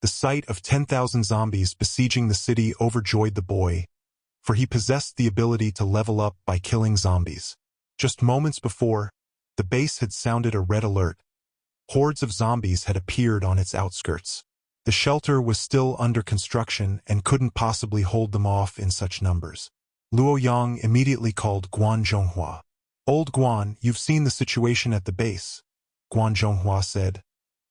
The sight of 10,000 zombies besieging the city overjoyed the boy, for he possessed the ability to level up by killing zombies. Just moments before, the base had sounded a red alert. Hordes of zombies had appeared on its outskirts. The shelter was still under construction and couldn't possibly hold them off in such numbers. Luo Yang immediately called Guan Zhonghua. "Old Guan, you've seen the situation at the base," Guan Zhonghua said,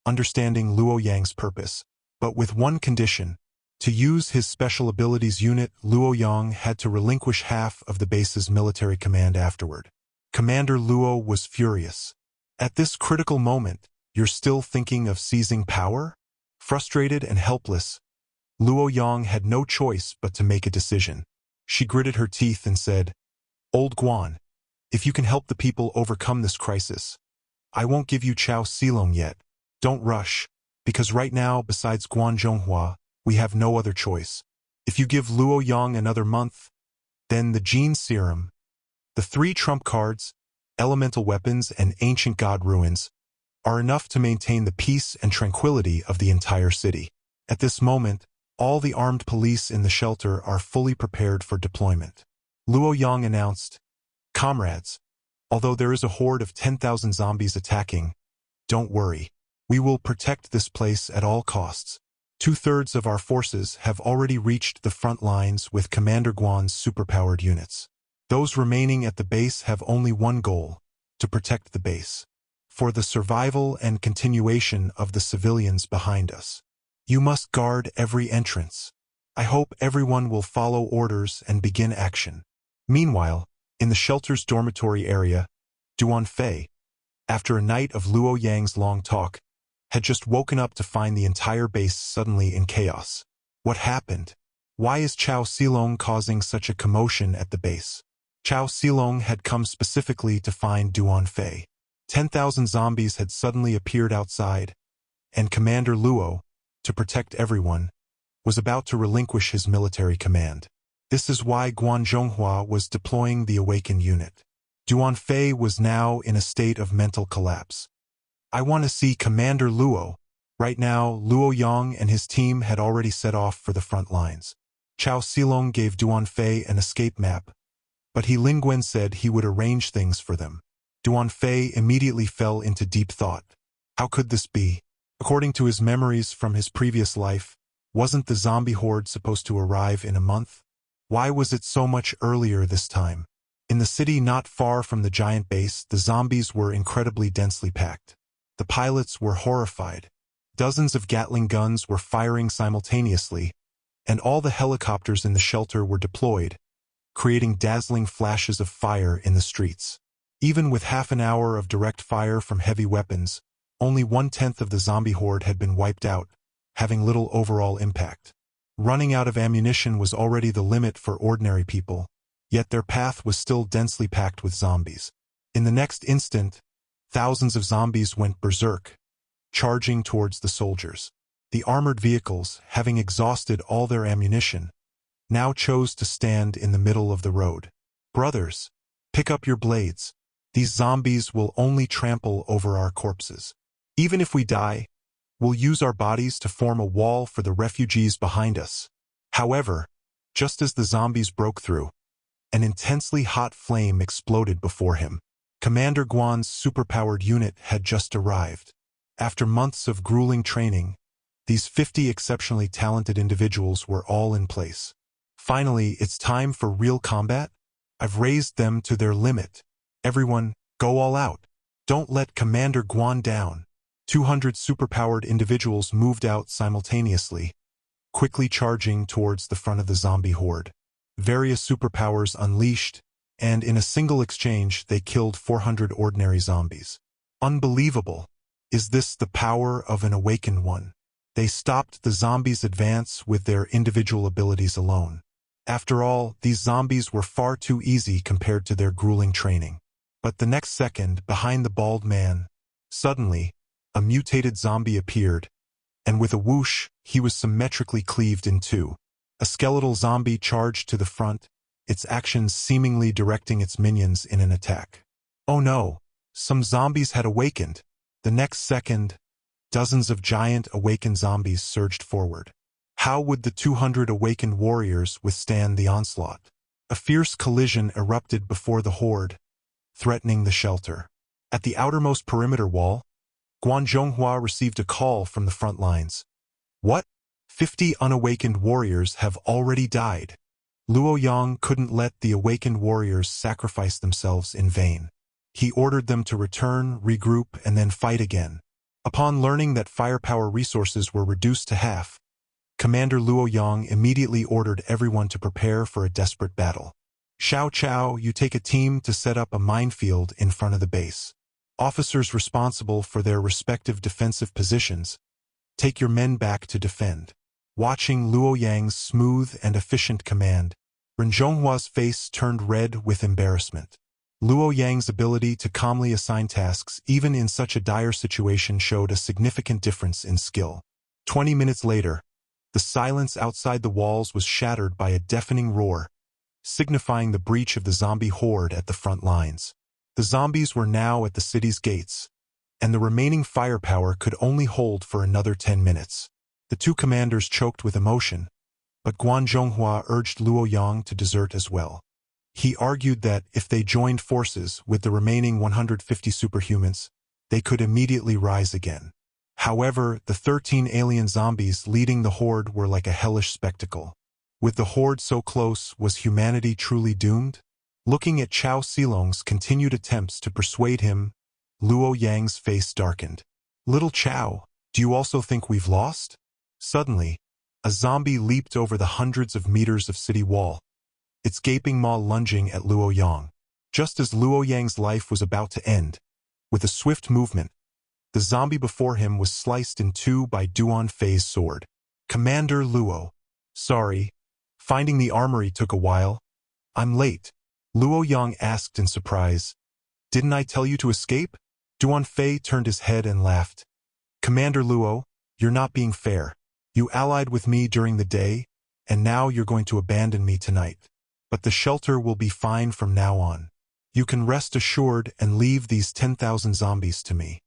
understanding Luo Yang's purpose, but with one condition. To use his special abilities unit, Luo Yang had to relinquish half of the base's military command afterward. Commander Luo was furious. "At this critical moment, you're still thinking of seizing power?" Frustrated and helpless, Luo Yang had no choice but to make a decision. She gritted her teeth and said, "Old Guan, if you can help the people overcome this crisis, I won't give you Chao Silong yet. Don't rush, because right now, besides Guan Zhonghua, we have no other choice. If you give Luo Yang another month, then the Gene Serum, the 3 trump cards, elemental weapons, and ancient god ruins are enough to maintain the peace and tranquility of the entire city. At this moment, all the armed police in the shelter are fully prepared for deployment." Luo Yang announced, "Comrades, although there is a horde of 10,000 zombies attacking, don't worry. We will protect this place at all costs. 2/3 of our forces have already reached the front lines with Commander Guan's superpowered units. Those remaining at the base have only one goal, to protect the base. For the survival and continuation of the civilians behind us. You must guard every entrance. I hope everyone will follow orders and begin action." Meanwhile, in the shelter's dormitory area, Duan Fei, after a night of Luo Yang's long talk, had just woken up to find the entire base suddenly in chaos. What happened? Why is Chao Silong causing such a commotion at the base? Chao Silong had come specifically to find Duan Fei. 10,000 zombies had suddenly appeared outside, and Commander Luo, to protect everyone, was about to relinquish his military command. This is why Guan Zhonghua was deploying the awakened unit. Duan Fei was now in a state of mental collapse. "I want to see Commander Luo." Right now, Luo Yang and his team had already set off for the front lines. Chao Silong gave Duan Fei an escape map, but Lin Guen said he would arrange things for them. Duan Fei immediately fell into deep thought. How could this be? According to his memories from his previous life, wasn't the zombie horde supposed to arrive in a month? Why was it so much earlier this time? In the city not far from the giant base, the zombies were incredibly densely packed. The pilots were horrified. Dozens of Gatling guns were firing simultaneously, and all the helicopters in the shelter were deployed, creating dazzling flashes of fire in the streets. Even with half an hour of direct fire from heavy weapons, only 1/10 of the zombie horde had been wiped out, having little overall impact. Running out of ammunition was already the limit for ordinary people, yet their path was still densely packed with zombies. In the next instant, thousands of zombies went berserk, charging towards the soldiers. The armored vehicles, having exhausted all their ammunition, now chose to stand in the middle of the road. "Brothers, pick up your blades. These zombies will only trample over our corpses. Even if we die, we'll use our bodies to form a wall for the refugees behind us." However, just as the zombies broke through, an intensely hot flame exploded before him. Commander Guan's superpowered unit had just arrived. After months of grueling training, these 50 exceptionally talented individuals were all in place. Finally, it's time for real combat? I've raised them to their limit. Everyone, go all out. Don't let Commander Guan down. 200 superpowered individuals moved out simultaneously, quickly charging towards the front of the zombie horde. Various superpowers unleashed, and in a single exchange they killed 400 ordinary zombies. Unbelievable! Is this the power of an awakened one? They stopped the zombies' advance with their individual abilities alone. After all, these zombies were far too easy compared to their grueling training. But the next second, behind the bald man, suddenly, a mutated zombie appeared, and with a whoosh, he was symmetrically cleaved in two. A skeletal zombie charged to the front, its actions seemingly directing its minions in an attack. Oh no! Some zombies had awakened. The next second, Dozens of giant awakened zombies surged forward. How would the 200 awakened warriors withstand the onslaught? A fierce collision erupted before the horde, threatening the shelter. At the outermost perimeter wall, Guan Zhonghua received a call from the front lines. What? 50 unawakened warriors have already died. Luo Yang couldn't let the awakened warriors sacrifice themselves in vain. He ordered them to return, regroup, and then fight again. Upon learning that firepower resources were reduced to half, Commander Luo Yang immediately ordered everyone to prepare for a desperate battle. Xiao Chao, you take a team to set up a minefield in front of the base. Officers responsible for their respective defensive positions, take your men back to defend. Watching Luo Yang's smooth and efficient command, Ren Zhonghua's face turned red with embarrassment. Luo Yang's ability to calmly assign tasks even in such a dire situation showed a significant difference in skill. 20 minutes later, the silence outside the walls was shattered by a deafening roar, signifying the breach of the zombie horde at the front lines. The zombies were now at the city's gates, and the remaining firepower could only hold for another 10 minutes. The two commanders choked with emotion, but Guan Zhonghua urged Luo Yang to desert as well. He argued that if they joined forces with the remaining 150 superhumans, they could immediately rise again. However, the 13 alien zombies leading the horde were like a hellish spectacle. With the horde so close, was humanity truly doomed? Looking at Chao Silong's continued attempts to persuade him, Luo Yang's face darkened. Little Chao, do you also think we've lost? Suddenly, a zombie leaped over the hundreds of meters of city wall, its gaping maw lunging at Luo Yang. Just as Luo Yang's life was about to end, with a swift movement, the zombie before him was sliced in two by Duan Fei's sword. Commander Luo. Sorry, finding the armory took a while. I'm late. Luo Yang asked in surprise. Didn't I tell you to escape? Duan Fei turned his head and laughed. Commander Luo, you're not being fair. You allied with me during the day, and now you're going to abandon me tonight. But the shelter will be fine from now on. You can rest assured and leave these 10,000 zombies to me.